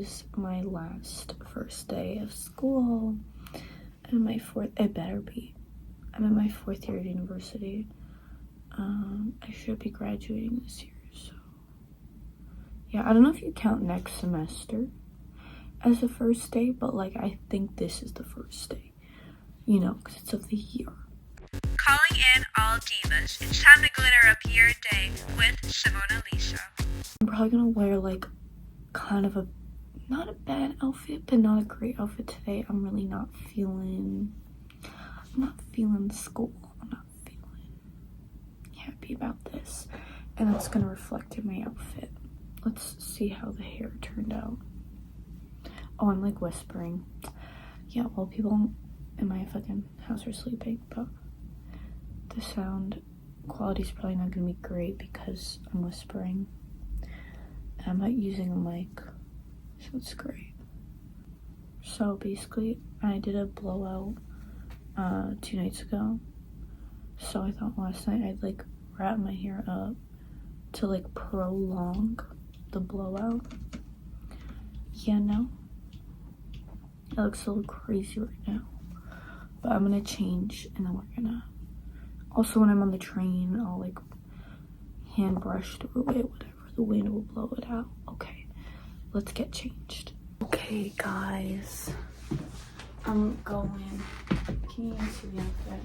is my first day of school. And it better be. I'm in my 4th year of university. I should be graduating this year, so yeah, I don't know if you count next semester as the first day, but like I think this is the first day, you know, because it's of the year. Calling in all divas, it's time to glitter up your day with Simona Lisa. I'm probably gonna wear like kind of not a bad outfit, but not a great outfit today. I'm really not feeling school. I'm not feeling happy about this, and it's gonna reflect in my outfit. Let's see how the hair turned out. Oh, I'm like whispering. Yeah, well, people in my fucking house are sleeping, but the sound quality is probably not gonna be great because I'm whispering. And I'm not using a mic, so it's great. So basically, I did a blowout 2 nights ago. So I thought last night I'd like wrap my hair up to like prolong the blowout. Yeah, no, it looks a little crazy right now, but I'm gonna change, and then we're gonna also, when I'm on the train, I'll like hand brush through it, whatever, the wind will blow it out. Okay, let's get changed. Okay guys, I'm going. Can you see the outfit?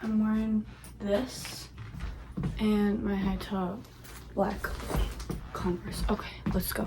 I'm wearing this and my high top black Converse. Okay, let's go.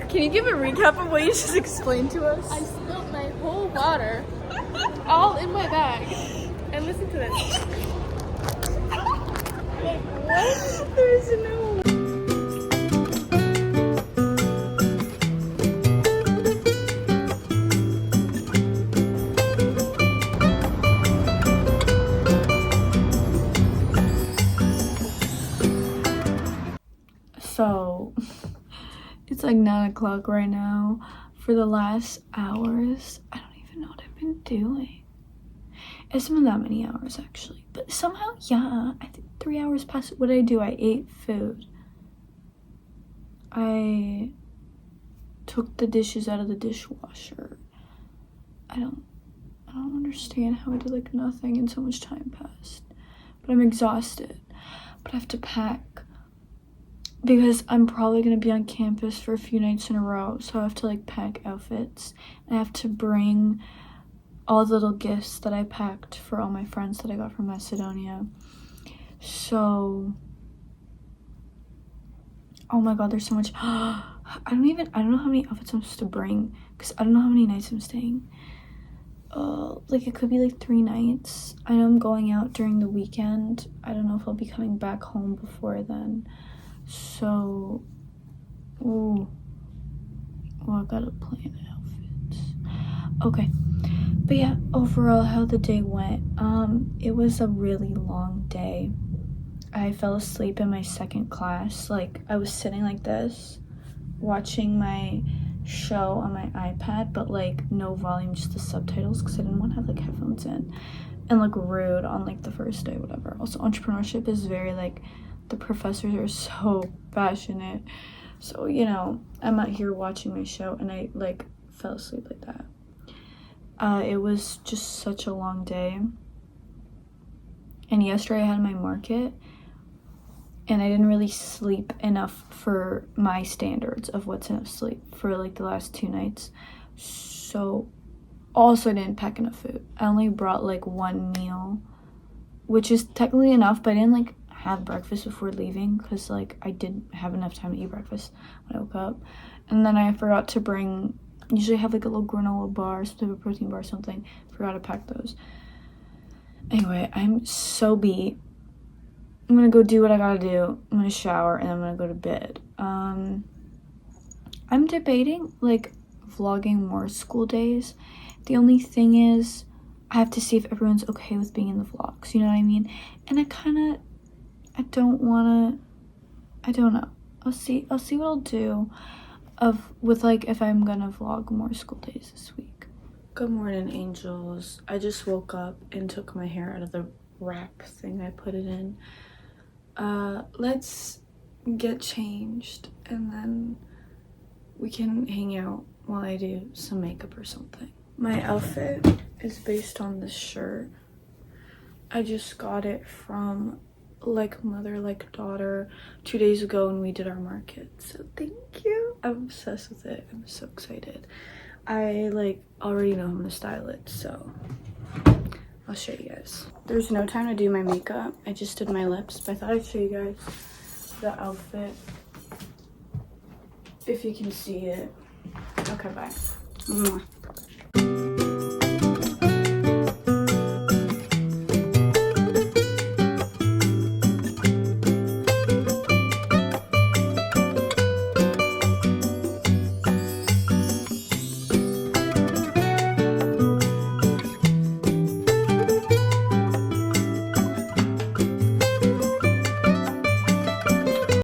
Can you give a recap of what you just explained to us? I spilled my whole water all in my bag. And listen to this. Like, what? There's no. So it's like 9 o'clock right now. For the last hours, I don't even know what I've been doing. It's been that many hours actually, but somehow, yeah, I think 3 hours passed. What did I do? I ate food. I took the dishes out of the dishwasher. I don't understand how I did like nothing and so much time passed. But I'm exhausted. But I have to pack because I'm probably gonna be on campus for a few nights in a row. So I have to like pack outfits. I have to bring all the little gifts that I packed for all my friends that I got from Macedonia. So, oh my god, there's so much. I don't know how many outfits I'm supposed to bring because I don't know how many nights I'm staying. Like it could be like 3 nights. I know I'm going out during the weekend. I don't know if I'll be coming back home before then. So, ooh, I gotta plan outfits. Okay. But yeah, overall, how the day went. It was a really long day. I fell asleep in my second class. Like, I was sitting like this, watching my show on my iPad, but like no volume, just the subtitles, because I didn't want to have like headphones in and look rude on like the first day, whatever. Also, entrepreneurship is very like, the professors are so passionate. So, you know, I'm out here watching my show and I like fell asleep like that. It was just such a long day. And yesterday I had my market and I didn't really sleep enough for my standards of what's enough sleep for like the last 2 nights. So also I didn't pack enough food. I only brought like 1 meal, which is technically enough, but I didn't like have breakfast before leaving because like I didn't have enough time to eat breakfast when I woke up. And then I forgot to bring, usually I have like a little granola bar, some type of protein bar or something. Forgot to pack those. Anyway, I'm so beat. I'm gonna go do what I gotta do. I'm gonna shower and I'm gonna go to bed. I'm debating like vlogging more school days. The only thing is I have to see if everyone's okay with being in the vlogs, you know what I mean? And I don't know. I'll see what I'll do with like if I'm gonna vlog more school days this week. Good morning, angels. I just woke up and took my hair out of the wrap thing I put it in. Let's get changed and then we can hang out while I do some makeup or something. My outfit is based on this shirt. I just got it from Like Mother Like Daughter 2 days ago when we did our market, so thank you. I'm obsessed with it. I'm so excited. I like already know I'm gonna style it, so I'll show you guys. There's no time to do my makeup. I just did my lips, but I thought I'd show you guys the outfit if you can see it. Okay, bye. Mwah.